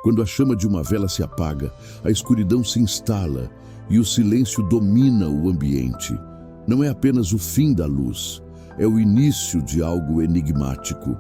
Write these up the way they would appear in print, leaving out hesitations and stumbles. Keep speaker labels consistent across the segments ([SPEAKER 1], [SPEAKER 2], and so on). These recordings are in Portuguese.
[SPEAKER 1] Quando a chama de uma vela se apaga, a escuridão se instala e o silêncio domina o ambiente. Não é apenas o fim da luz, é o início de algo enigmático.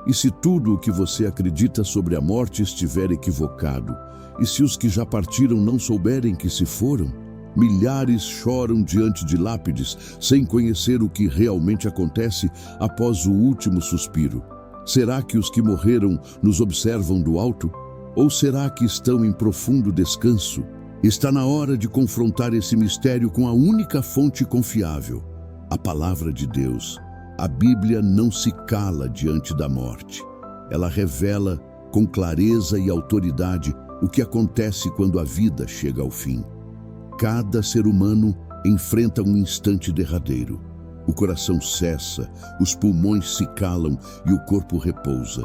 [SPEAKER 1] E se tudo o que você acredita sobre a morte estiver equivocado, e se os que já partiram não souberem que se foram, milhares choram diante de lápides sem conhecer o que realmente acontece após o último suspiro. Será que os que morreram nos observam do alto? Ou será que estão em profundo descanso? Está na hora de confrontar esse mistério com a única fonte confiável, a Palavra de Deus. A Bíblia não se cala diante da morte. Ela revela com clareza e autoridade o que acontece quando a vida chega ao fim. Cada ser humano enfrenta um instante derradeiro. O coração cessa, os pulmões se calam e o corpo repousa.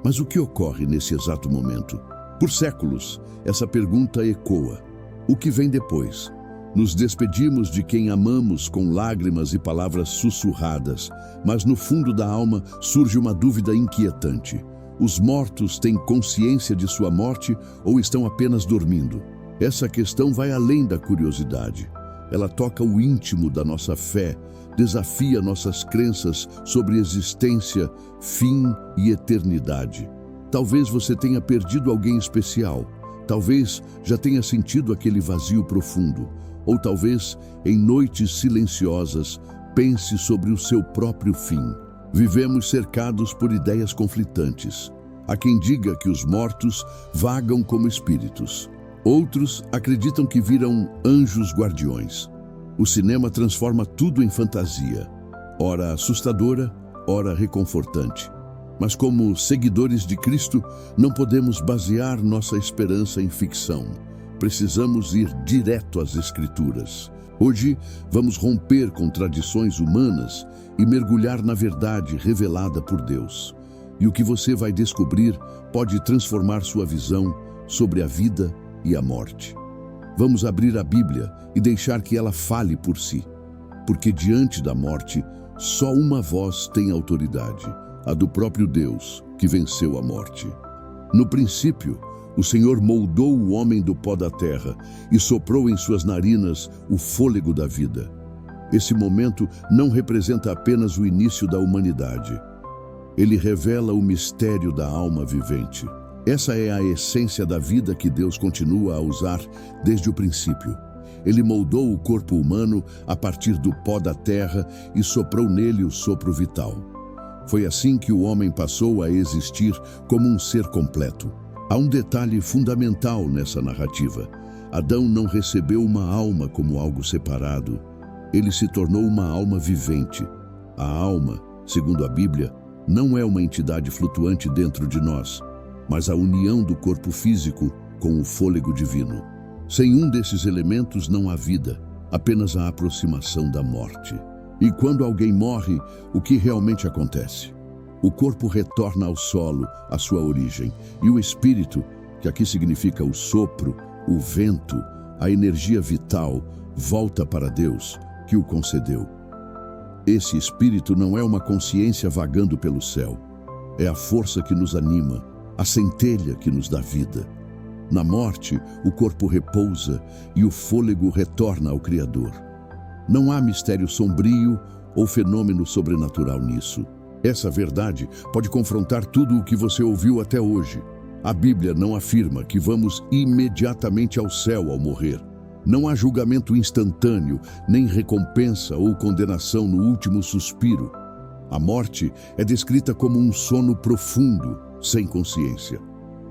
[SPEAKER 1] Mas o que ocorre nesse exato momento? Por séculos, essa pergunta ecoa. O que vem depois? Nos despedimos de quem amamos com lágrimas e palavras sussurradas, mas no fundo da alma surge uma dúvida inquietante. Os mortos têm consciência de sua morte ou estão apenas dormindo? Essa questão vai além da curiosidade. Ela toca o íntimo da nossa fé, desafia nossas crenças sobre existência, fim e eternidade. Talvez você tenha perdido alguém especial, talvez já tenha sentido aquele vazio profundo, ou talvez, em noites silenciosas, pense sobre o seu próprio fim. Vivemos cercados por ideias conflitantes. Há quem diga que os mortos vagam como espíritos. Outros acreditam que viram anjos guardiões. O cinema transforma tudo em fantasia, ora assustadora, ora reconfortante. Mas como seguidores de Cristo, não podemos basear nossa esperança em ficção. Precisamos ir direto às Escrituras. Hoje, vamos romper com tradições humanas e mergulhar na verdade revelada por Deus. E o que você vai descobrir pode transformar sua visão sobre a vida e a morte. Vamos abrir a Bíblia e deixar que ela fale por si. Porque diante da morte, só uma voz tem autoridade, a do próprio Deus, que venceu a morte. No princípio, o Senhor moldou o homem do pó da terra e soprou em suas narinas o fôlego da vida. Esse momento não representa apenas o início da humanidade. Ele revela o mistério da alma vivente. Essa é a essência da vida que Deus continua a usar desde o princípio. Ele moldou o corpo humano a partir do pó da terra e soprou nele o sopro vital. Foi assim que o homem passou a existir como um ser completo. Há um detalhe fundamental nessa narrativa. Adão não recebeu uma alma como algo separado. Ele se tornou uma alma vivente. A alma, segundo a Bíblia, não é uma entidade flutuante dentro de nós, mas a união do corpo físico com o fôlego divino. Sem um desses elementos não há vida, apenas a aproximação da morte. E quando alguém morre, o que realmente acontece? O corpo retorna ao solo, à sua origem, e o espírito, que aqui significa o sopro, o vento, a energia vital, volta para Deus, que o concedeu. Esse espírito não é uma consciência vagando pelo céu, é a força que nos anima, a centelha que nos dá vida. Na morte, o corpo repousa e o fôlego retorna ao Criador. Não há mistério sombrio ou fenômeno sobrenatural nisso. Essa verdade pode confrontar tudo o que você ouviu até hoje. A Bíblia não afirma que vamos imediatamente ao céu ao morrer. Não há julgamento instantâneo, nem recompensa ou condenação no último suspiro. A morte é descrita como um sono profundo, sem consciência.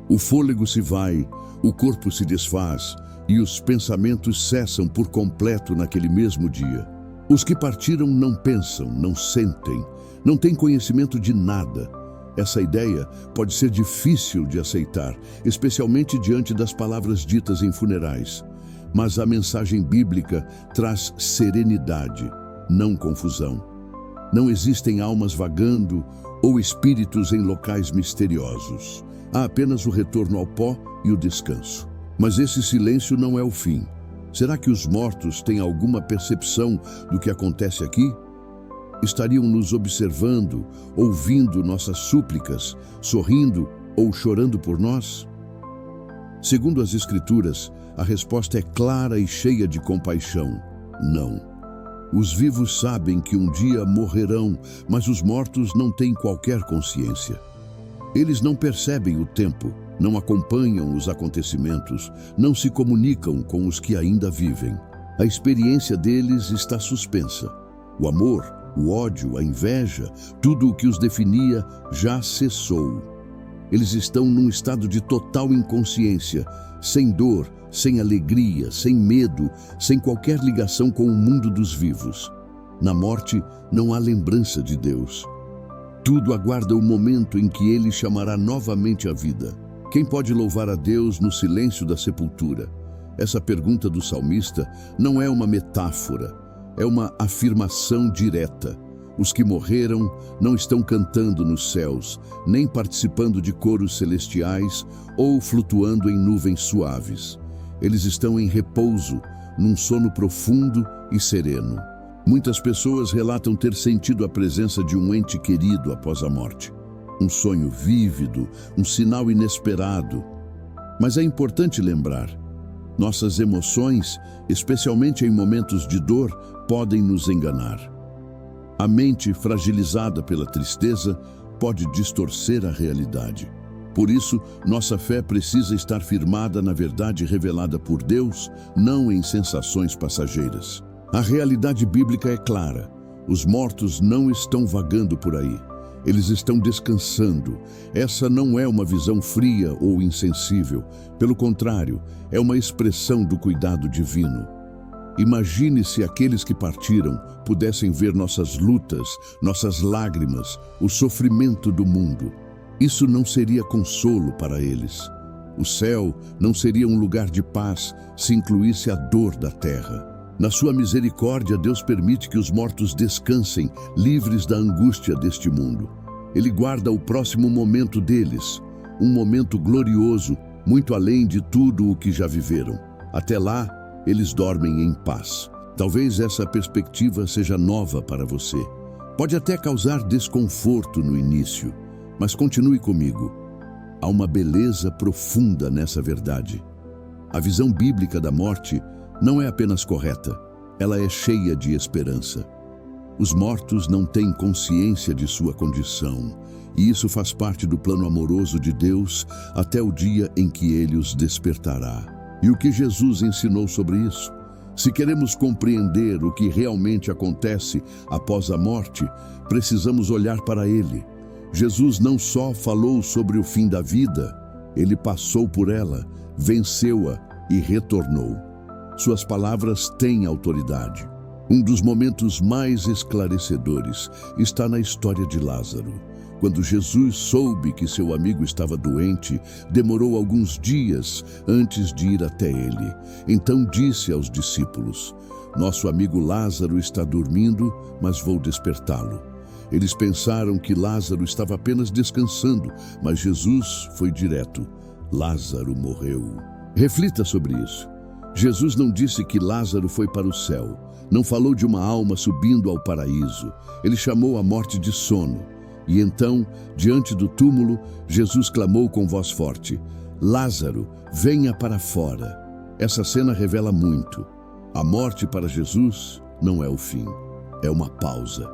[SPEAKER 1] O fôlego se vai, o corpo se desfaz e os pensamentos cessam por completo naquele mesmo dia. Os que partiram não pensam, não sentem, não têm conhecimento de nada. Essa ideia pode ser difícil de aceitar, especialmente diante das palavras ditas em funerais. Mas a mensagem bíblica traz serenidade, não confusão. Não existem almas vagando ou espíritos em locais misteriosos. Há apenas o retorno ao pó e o descanso. Mas esse silêncio não é o fim. Será que os mortos têm alguma percepção do que acontece aqui? Estariam nos observando, ouvindo nossas súplicas, sorrindo ou chorando por nós? Segundo as Escrituras, a resposta é clara e cheia de compaixão: não. Os vivos sabem que um dia morrerão, mas os mortos não têm qualquer consciência. Eles não percebem o tempo, não acompanham os acontecimentos, não se comunicam com os que ainda vivem. A experiência deles está suspensa. O amor, o ódio, a inveja, tudo o que os definia já cessou. Eles estão num estado de total inconsciência, sem dor, sem alegria, sem medo, sem qualquer ligação com o mundo dos vivos. Na morte não há lembrança de Deus. Tudo aguarda o momento em que Ele chamará novamente a vida. Quem pode louvar a Deus no silêncio da sepultura? Essa pergunta do salmista não é uma metáfora, é uma afirmação direta. Os que morreram não estão cantando nos céus, nem participando de coros celestiais ou flutuando em nuvens suaves. Eles estão em repouso, num sono profundo e sereno. Muitas pessoas relatam ter sentido a presença de um ente querido após a morte. Um sonho vívido, um sinal inesperado. Mas é importante lembrar: nossas emoções, especialmente em momentos de dor, podem nos enganar. A mente fragilizada pela tristeza pode distorcer a realidade. Por isso, nossa fé precisa estar firmada na verdade revelada por Deus, não em sensações passageiras. A realidade bíblica é clara: os mortos não estão vagando por aí. Eles estão descansando. Essa não é uma visão fria ou insensível. Pelo contrário, é uma expressão do cuidado divino. Imagine se aqueles que partiram pudessem ver nossas lutas, nossas lágrimas, o sofrimento do mundo. Isso não seria consolo para eles. O céu não seria um lugar de paz se incluísse a dor da terra. Na sua misericórdia, Deus permite que os mortos descansem, livres da angústia deste mundo. Ele guarda o próximo momento deles, um momento glorioso, muito além de tudo o que já viveram. Até lá, eles dormem em paz. Talvez essa perspectiva seja nova para você. Pode até causar desconforto no início, mas continue comigo. Há uma beleza profunda nessa verdade. A visão bíblica da morte não é apenas correta, ela é cheia de esperança. Os mortos não têm consciência de sua condição, e isso faz parte do plano amoroso de Deus até o dia em que Ele os despertará. E o que Jesus ensinou sobre isso? Se queremos compreender o que realmente acontece após a morte, precisamos olhar para Ele. Jesus não só falou sobre o fim da vida, Ele passou por ela, venceu-a e retornou. Suas palavras têm autoridade. Um dos momentos mais esclarecedores está na história de Lázaro. Quando Jesus soube que seu amigo estava doente, demorou alguns dias antes de ir até ele. Então disse aos discípulos: "Nosso amigo Lázaro está dormindo, mas vou despertá-lo." Eles pensaram que Lázaro estava apenas descansando, mas Jesus foi direto: "Lázaro morreu." Reflita sobre isso. Jesus não disse que Lázaro foi para o céu. Não falou de uma alma subindo ao paraíso. Ele chamou a morte de sono. E então, diante do túmulo, Jesus clamou com voz forte: "Lázaro, venha para fora." Essa cena revela muito. A morte para Jesus não é o fim, é uma pausa.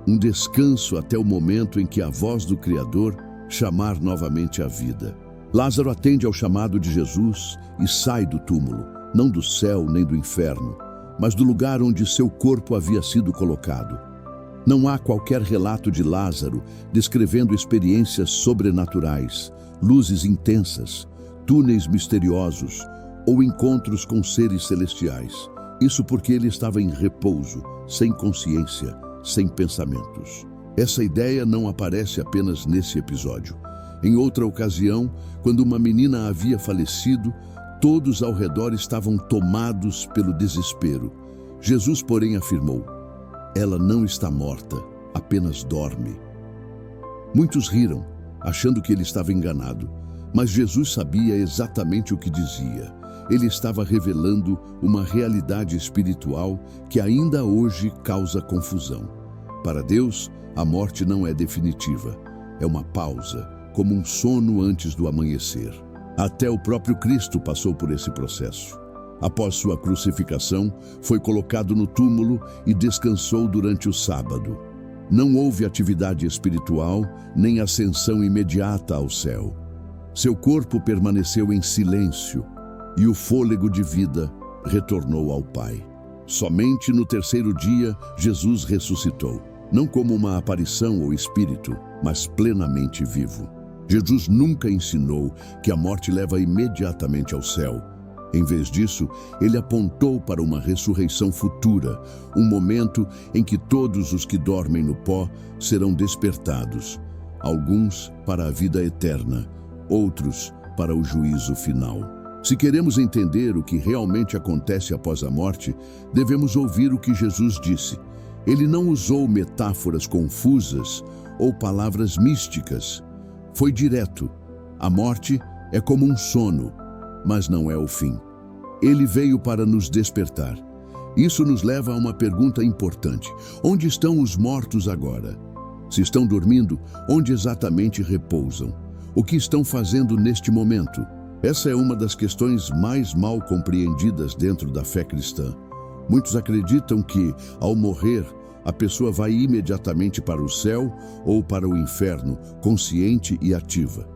[SPEAKER 1] Um descanso até o momento em que a voz do Criador chamar novamente a vida. Lázaro atende ao chamado de Jesus e sai do túmulo, não do céu nem do inferno, mas do lugar onde seu corpo havia sido colocado. Não há qualquer relato de Lázaro descrevendo experiências sobrenaturais, luzes intensas, túneis misteriosos ou encontros com seres celestiais. Isso porque ele estava em repouso, sem consciência, sem pensamentos. Essa ideia não aparece apenas nesse episódio. Em outra ocasião, quando uma menina havia falecido, todos ao redor estavam tomados pelo desespero. Jesus, porém, afirmou: "Ela não está morta, apenas dorme." Muitos riram, achando que ele estava enganado, mas Jesus sabia exatamente o que dizia. Ele estava revelando uma realidade espiritual que ainda hoje causa confusão. Para Deus, a morte não é definitiva, é uma pausa, como um sono antes do amanhecer. Até o próprio Cristo passou por esse processo. Após sua crucificação, foi colocado no túmulo e descansou durante o sábado. Não houve atividade espiritual, nem ascensão imediata ao céu. Seu corpo permaneceu em silêncio e o fôlego de vida retornou ao Pai. Somente no terceiro dia, Jesus ressuscitou, não como uma aparição ou espírito, mas plenamente vivo. Jesus nunca ensinou que a morte leva imediatamente ao céu. Em vez disso, ele apontou para uma ressurreição futura, um momento em que todos os que dormem no pó serão despertados, alguns para a vida eterna, outros para o juízo final. Se queremos entender o que realmente acontece após a morte, devemos ouvir o que Jesus disse. Ele não usou metáforas confusas ou palavras místicas. Foi direto. A morte é como um sono, mas não é o fim. Ele veio para nos despertar. Isso nos leva a uma pergunta importante. Onde estão os mortos agora? Se estão dormindo, onde exatamente repousam? O que estão fazendo neste momento? Essa é uma das questões mais mal compreendidas dentro da fé cristã. Muitos acreditam que, ao morrer, a pessoa vai imediatamente para o céu ou para o inferno, consciente e ativa.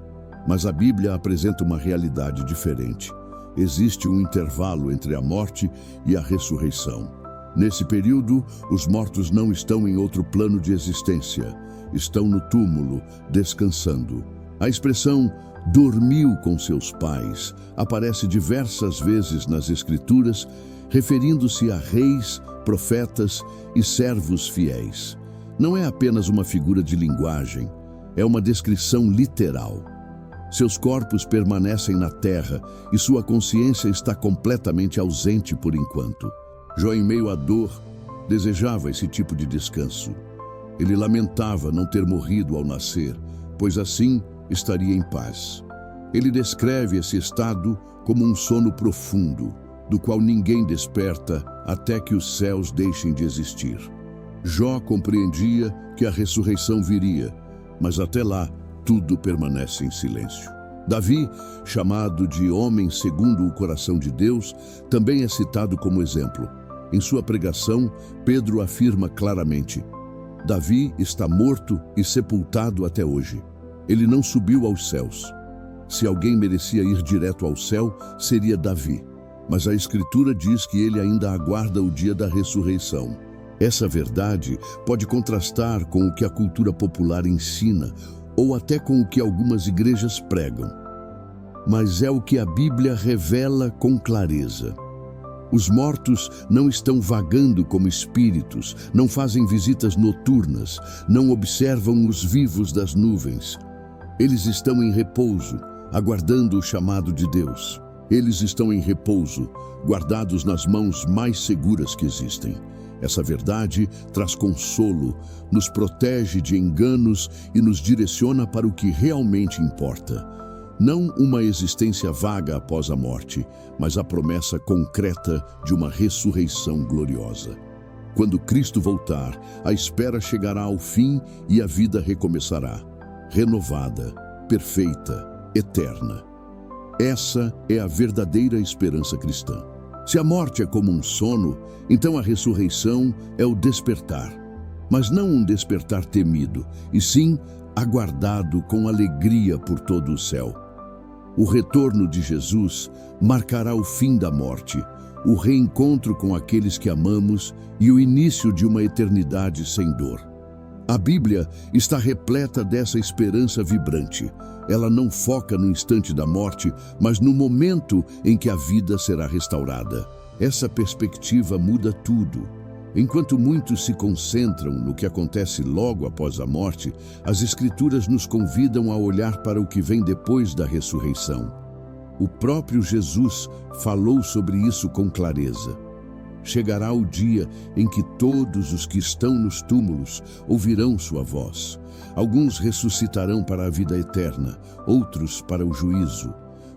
[SPEAKER 1] Mas a Bíblia apresenta uma realidade diferente. Existe um intervalo entre a morte e a ressurreição. Nesse período, os mortos não estão em outro plano de existência. Estão no túmulo, descansando. A expressão "dormiu com seus pais" aparece diversas vezes nas Escrituras, referindo-se a reis, profetas e servos fiéis. Não é apenas uma figura de linguagem, é uma descrição literal. Seus corpos permanecem na terra e sua consciência está completamente ausente por enquanto. Jó, em meio à dor, desejava esse tipo de descanso. Ele lamentava não ter morrido ao nascer, pois assim estaria em paz. Ele descreve esse estado como um sono profundo, do qual ninguém desperta até que os céus deixem de existir. Jó compreendia que a ressurreição viria, mas até lá tudo permanece em silêncio. Davi, chamado de homem segundo o coração de Deus, também é citado como exemplo. Em sua pregação, Pedro afirma claramente: Davi está morto e sepultado até hoje. Ele não subiu aos céus. Se alguém merecia ir direto ao céu, seria Davi. Mas a Escritura diz que ele ainda aguarda o dia da ressurreição. Essa verdade pode contrastar com o que a cultura popular ensina, ou até com o que algumas igrejas pregam. Mas é o que a Bíblia revela com clareza. Os mortos não estão vagando como espíritos, não fazem visitas noturnas, não observam os vivos das nuvens. Eles estão em repouso, aguardando o chamado de Deus. Eles estão em repouso, guardados nas mãos mais seguras que existem. Essa verdade traz consolo, nos protege de enganos e nos direciona para o que realmente importa. Não uma existência vaga após a morte, mas a promessa concreta de uma ressurreição gloriosa. Quando Cristo voltar, a espera chegará ao fim e a vida recomeçará, renovada, perfeita, eterna. Essa é a verdadeira esperança cristã. Se a morte é como um sono, então a ressurreição é o despertar. Mas não um despertar temido, e sim aguardado com alegria por todo o céu. O retorno de Jesus marcará o fim da morte, o reencontro com aqueles que amamos e o início de uma eternidade sem dor. A Bíblia está repleta dessa esperança vibrante. Ela não foca no instante da morte, mas no momento em que a vida será restaurada. Essa perspectiva muda tudo. Enquanto muitos se concentram no que acontece logo após a morte, as Escrituras nos convidam a olhar para o que vem depois da ressurreição. O próprio Jesus falou sobre isso com clareza. Chegará o dia em que todos os que estão nos túmulos ouvirão sua voz. Alguns ressuscitarão para a vida eterna, outros para o juízo.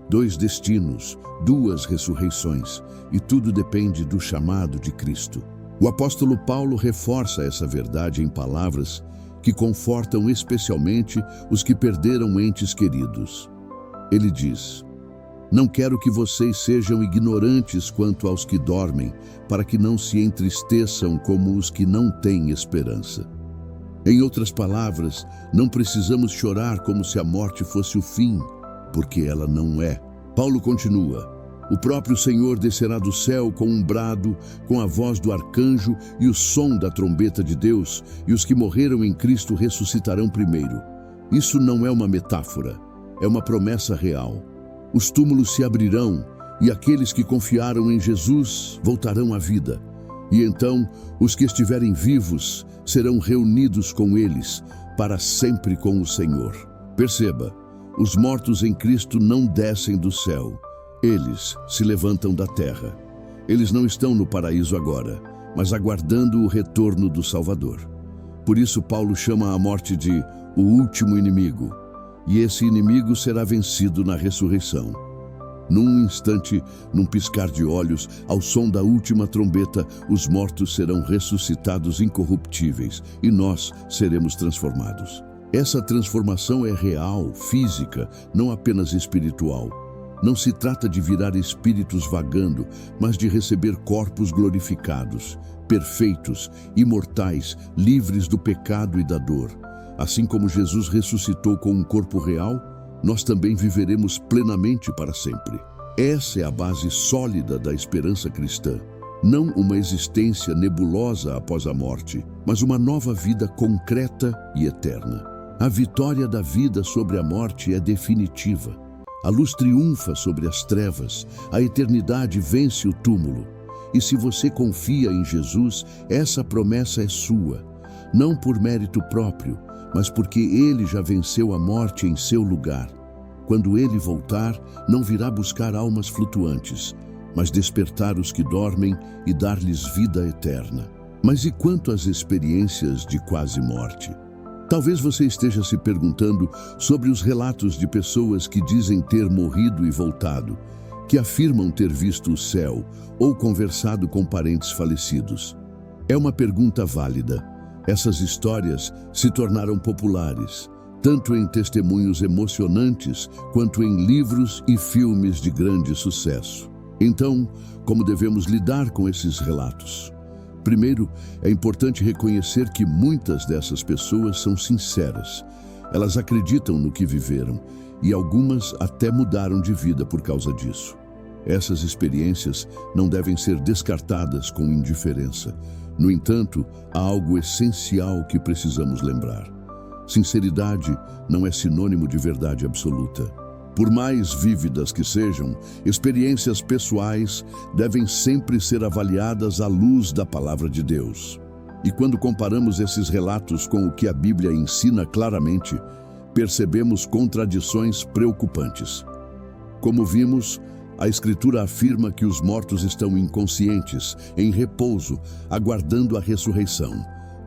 [SPEAKER 1] 2 destinos, 2 ressurreições, e tudo depende do chamado de Cristo. O apóstolo Paulo reforça essa verdade em palavras que confortam especialmente os que perderam entes queridos. Ele diz: Não quero que vocês sejam ignorantes quanto aos que dormem, para que não se entristeçam como os que não têm esperança. Em outras palavras, não precisamos chorar como se a morte fosse o fim, porque ela não é. Paulo continua: o próprio Senhor descerá do céu com um brado, com a voz do arcanjo e o som da trombeta de Deus, e os que morreram em Cristo ressuscitarão primeiro. Isso não é uma metáfora, é uma promessa real. Os túmulos se abrirão, e aqueles que confiaram em Jesus voltarão à vida. E então, os que estiverem vivos serão reunidos com eles, para sempre com o Senhor. Perceba, os mortos em Cristo não descem do céu. Eles se levantam da terra. Eles não estão no paraíso agora, mas aguardando o retorno do Salvador. Por isso Paulo chama a morte de o último inimigo, e esse inimigo será vencido na ressurreição. Num instante, num piscar de olhos, ao som da última trombeta, os mortos serão ressuscitados incorruptíveis, e nós seremos transformados. Essa transformação é real, física, não apenas espiritual. Não se trata de virar espíritos vagando, mas de receber corpos glorificados, perfeitos, imortais, livres do pecado e da dor. Assim como Jesus ressuscitou com um corpo real, nós também viveremos plenamente para sempre. Essa é a base sólida da esperança cristã. Não uma existência nebulosa após a morte, mas uma nova vida concreta e eterna. A vitória da vida sobre a morte é definitiva. A luz triunfa sobre as trevas, a eternidade vence o túmulo. E se você confia em Jesus, essa promessa é sua, não por mérito próprio, mas porque Ele já venceu a morte em seu lugar. Quando Ele voltar, não virá buscar almas flutuantes, mas despertar os que dormem e dar-lhes vida eterna. Mas e quanto às experiências de quase morte? Talvez você esteja se perguntando sobre os relatos de pessoas que dizem ter morrido e voltado, que afirmam ter visto o céu ou conversado com parentes falecidos. É uma pergunta válida. Essas histórias se tornaram populares, tanto em testemunhos emocionantes quanto em livros e filmes de grande sucesso. Então, como devemos lidar com esses relatos? Primeiro, é importante reconhecer que muitas dessas pessoas são sinceras. Elas acreditam no que viveram e algumas até mudaram de vida por causa disso. Essas experiências não devem ser descartadas com indiferença. No entanto, há algo essencial que precisamos lembrar. Sinceridade não é sinônimo de verdade absoluta. Por mais vívidas que sejam, experiências pessoais devem sempre ser avaliadas à luz da palavra de Deus. E quando comparamos esses relatos com o que a Bíblia ensina claramente, percebemos contradições preocupantes. Como vimos, a Escritura afirma que os mortos estão inconscientes, em repouso, aguardando a ressurreição,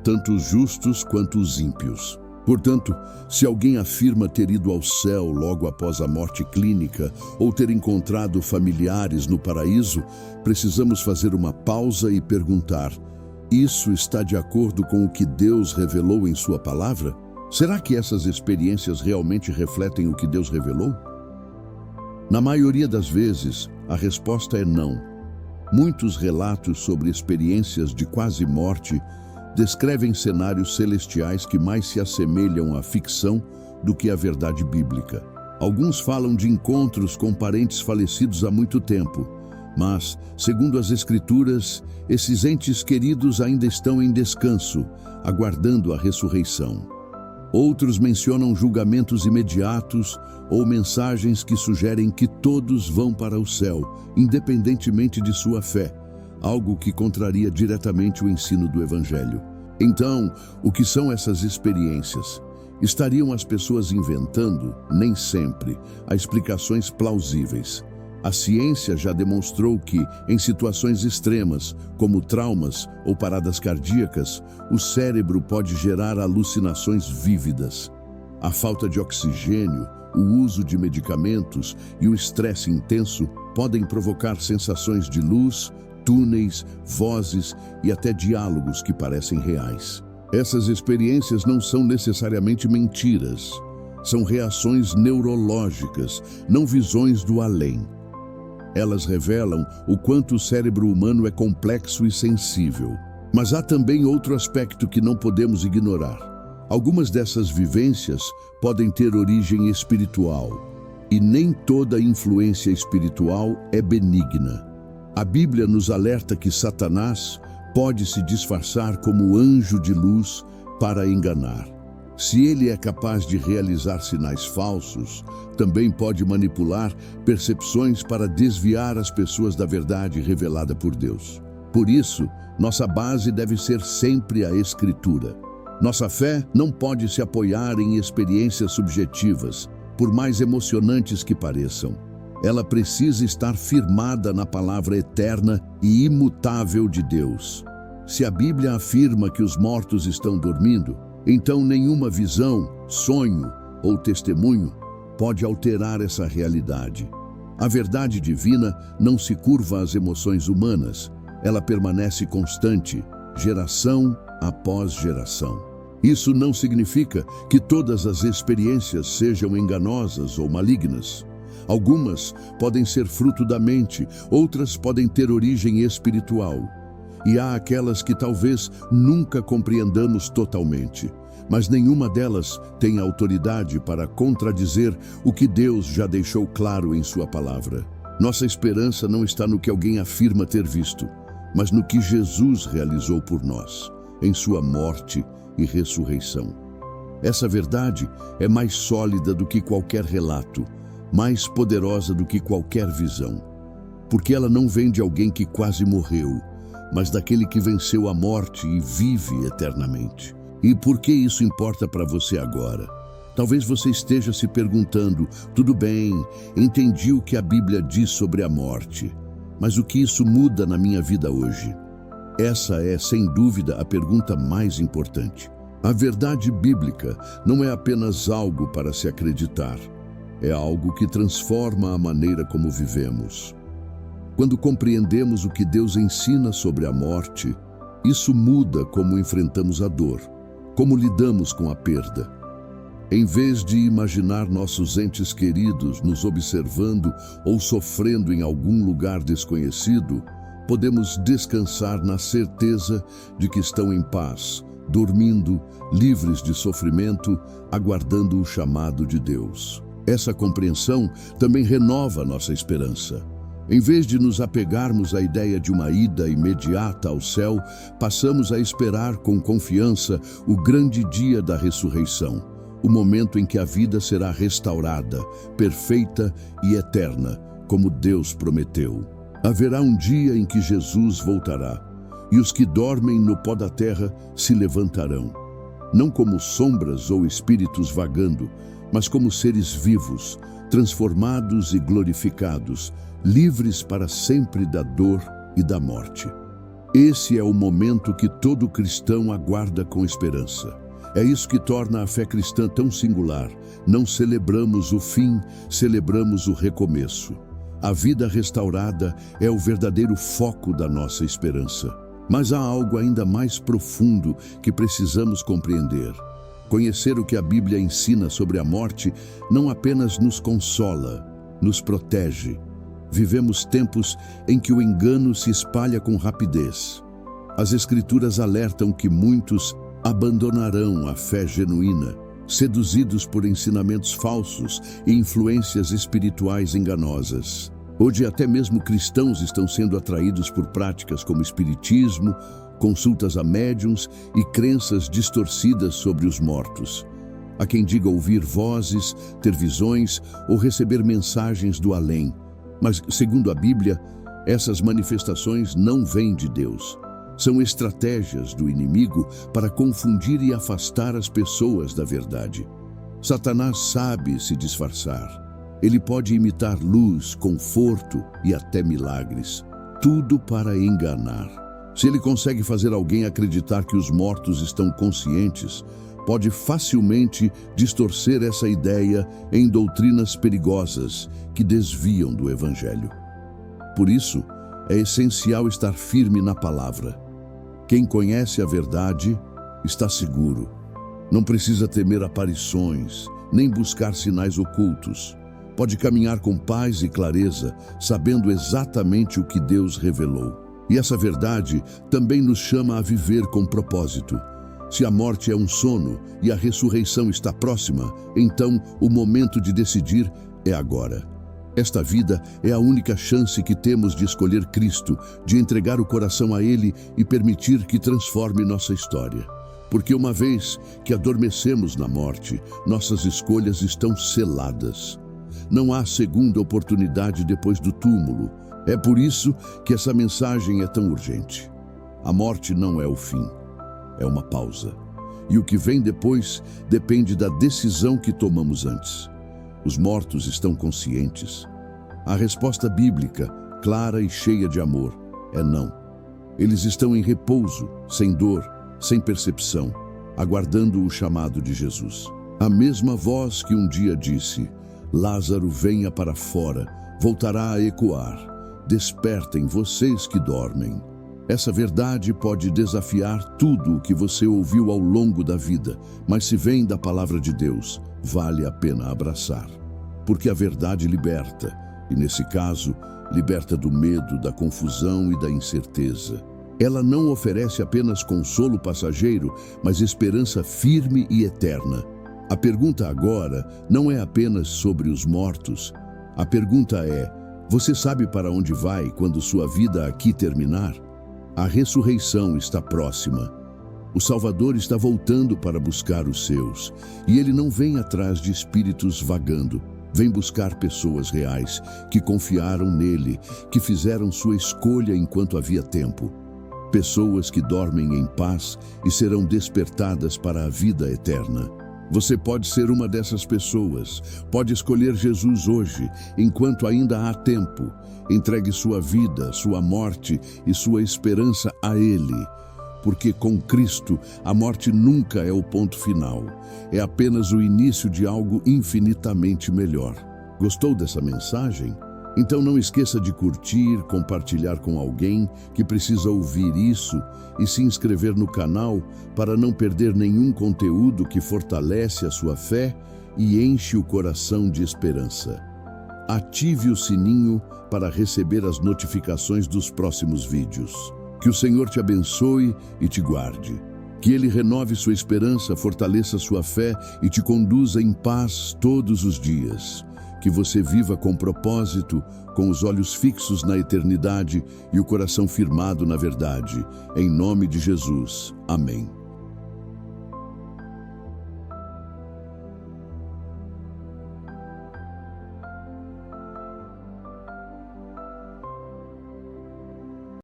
[SPEAKER 1] tanto os justos quanto os ímpios. Portanto, se alguém afirma ter ido ao céu logo após a morte clínica ou ter encontrado familiares no paraíso, precisamos fazer uma pausa e perguntar: isso está de acordo com o que Deus revelou em sua palavra? Será que essas experiências realmente refletem o que Deus revelou? Na maioria das vezes, a resposta é não. Muitos relatos sobre experiências de quase morte descrevem cenários celestiais que mais se assemelham à ficção do que à verdade bíblica. Alguns falam de encontros com parentes falecidos há muito tempo, mas, segundo as Escrituras, esses entes queridos ainda estão em descanso, aguardando a ressurreição. Outros mencionam julgamentos imediatos ou mensagens que sugerem que todos vão para o céu, independentemente de sua fé, algo que contraria diretamente o ensino do Evangelho. Então, o que são essas experiências? Estariam as pessoas inventando, nem sempre, a explicações plausíveis. A ciência já demonstrou que, em situações extremas, como traumas ou paradas cardíacas, o cérebro pode gerar alucinações vívidas. A falta de oxigênio, o uso de medicamentos e o estresse intenso podem provocar sensações de luz, túneis, vozes e até diálogos que parecem reais. Essas experiências não são necessariamente mentiras. São reações neurológicas, não visões do além. Elas revelam o quanto o cérebro humano é complexo e sensível. Mas há também outro aspecto que não podemos ignorar. Algumas dessas vivências podem ter origem espiritual, e nem toda influência espiritual é benigna. A Bíblia nos alerta que Satanás pode se disfarçar como anjo de luz para enganar. Se ele é capaz de realizar sinais falsos, também pode manipular percepções para desviar as pessoas da verdade revelada por Deus. Por isso, nossa base deve ser sempre a Escritura. Nossa fé não pode se apoiar em experiências subjetivas, por mais emocionantes que pareçam. Ela precisa estar firmada na palavra eterna e imutável de Deus. Se a Bíblia afirma que os mortos estão dormindo, então nenhuma visão, sonho ou testemunho pode alterar essa realidade. A verdade divina não se curva às emoções humanas, ela permanece constante, geração após geração. Isso não significa que todas as experiências sejam enganosas ou malignas. Algumas podem ser fruto da mente, outras podem ter origem espiritual. E há aquelas que talvez nunca compreendamos totalmente, mas nenhuma delas tem autoridade para contradizer o que Deus já deixou claro em sua palavra. Nossa esperança não está no que alguém afirma ter visto, mas no que Jesus realizou por nós, em sua morte e ressurreição. Essa verdade é mais sólida do que qualquer relato, mais poderosa do que qualquer visão, porque ela não vem de alguém que quase morreu, mas daquele que venceu a morte e vive eternamente. E por que isso importa para você agora? Talvez você esteja se perguntando, tudo bem, entendi o que a Bíblia diz sobre a morte, mas o que isso muda na minha vida hoje? Essa é, sem dúvida, a pergunta mais importante. A verdade bíblica não é apenas algo para se acreditar, é algo que transforma a maneira como vivemos. Quando compreendemos o que Deus ensina sobre a morte, isso muda como enfrentamos a dor, como lidamos com a perda. Em vez de imaginar nossos entes queridos nos observando ou sofrendo em algum lugar desconhecido, podemos descansar na certeza de que estão em paz, dormindo, livres de sofrimento, aguardando o chamado de Deus. Essa compreensão também renova nossa esperança. Em vez de nos apegarmos à ideia de uma ida imediata ao céu, passamos a esperar com confiança o grande dia da ressurreição, o momento em que a vida será restaurada, perfeita e eterna, como Deus prometeu. Haverá um dia em que Jesus voltará, e os que dormem no pó da terra se levantarão, não como sombras ou espíritos vagando, mas como seres vivos, transformados e glorificados, livres para sempre da dor e da morte. Esse é o momento que todo cristão aguarda com esperança. É isso que torna a fé cristã tão singular. Não celebramos o fim, celebramos o recomeço. A vida restaurada é o verdadeiro foco da nossa esperança. Mas há algo ainda mais profundo que precisamos compreender. Conhecer o que a Bíblia ensina sobre a morte não apenas nos consola, nos protege. Vivemos tempos em que o engano se espalha com rapidez. As Escrituras alertam que muitos abandonarão a fé genuína, seduzidos por ensinamentos falsos e influências espirituais enganosas. Hoje até mesmo cristãos estão sendo atraídos por práticas como espiritismo, consultas a médiuns e crenças distorcidas sobre os mortos. Há quem diga ouvir vozes, ter visões ou receber mensagens do além. Mas, segundo a Bíblia, essas manifestações não vêm de Deus. São estratégias do inimigo para confundir e afastar as pessoas da verdade. Satanás sabe se disfarçar. Ele pode imitar luz, conforto e até milagres. Tudo para enganar. Se ele consegue fazer alguém acreditar que os mortos estão conscientes, pode facilmente distorcer essa ideia em doutrinas perigosas que desviam do Evangelho. Por isso, é essencial estar firme na palavra. Quem conhece a verdade está seguro. Não precisa temer aparições, nem buscar sinais ocultos. Pode caminhar com paz e clareza, sabendo exatamente o que Deus revelou. E essa verdade também nos chama a viver com propósito. Se a morte é um sono e a ressurreição está próxima, então o momento de decidir é agora. Esta vida é a única chance que temos de escolher Cristo, de entregar o coração a Ele e permitir que transforme nossa história. Porque uma vez que adormecemos na morte, nossas escolhas estão seladas. Não há segunda oportunidade depois do túmulo. É por isso que essa mensagem é tão urgente. A morte não é o fim, é uma pausa. E o que vem depois depende da decisão que tomamos antes. Os mortos estão conscientes. A resposta bíblica, clara e cheia de amor, é não. Eles estão em repouso, sem dor, sem percepção, aguardando o chamado de Jesus. A mesma voz que um dia disse: Lázaro, venha para fora, voltará a ecoar. Despertem vocês que dormem. Essa verdade pode desafiar tudo o que você ouviu ao longo da vida, mas se vem da palavra de Deus, vale a pena abraçar. Porque a verdade liberta, e nesse caso, liberta do medo, da confusão e da incerteza. Ela não oferece apenas consolo passageiro, mas esperança firme e eterna. A pergunta agora não é apenas sobre os mortos. A pergunta é: você sabe para onde vai quando sua vida aqui terminar? A ressurreição está próxima. O Salvador está voltando para buscar os seus, e ele não vem atrás de espíritos vagando. Vem buscar pessoas reais, que confiaram nele, que fizeram sua escolha enquanto havia tempo. Pessoas que dormem em paz e serão despertadas para a vida eterna. Você pode ser uma dessas pessoas. Pode escolher Jesus hoje, enquanto ainda há tempo. Entregue sua vida, sua morte e sua esperança a Ele. Porque com Cristo, a morte nunca é o ponto final. É apenas o início de algo infinitamente melhor. Gostou dessa mensagem? Então não esqueça de curtir, compartilhar com alguém que precisa ouvir isso e se inscrever no canal para não perder nenhum conteúdo que fortalece a sua fé e enche o coração de esperança. Ative o sininho para receber as notificações dos próximos vídeos. Que o Senhor te abençoe e te guarde. Que Ele renove sua esperança, fortaleça sua fé e te conduza em paz todos os dias. Que você viva com propósito, com os olhos fixos na eternidade e o coração firmado na verdade. Em nome de Jesus. Amém.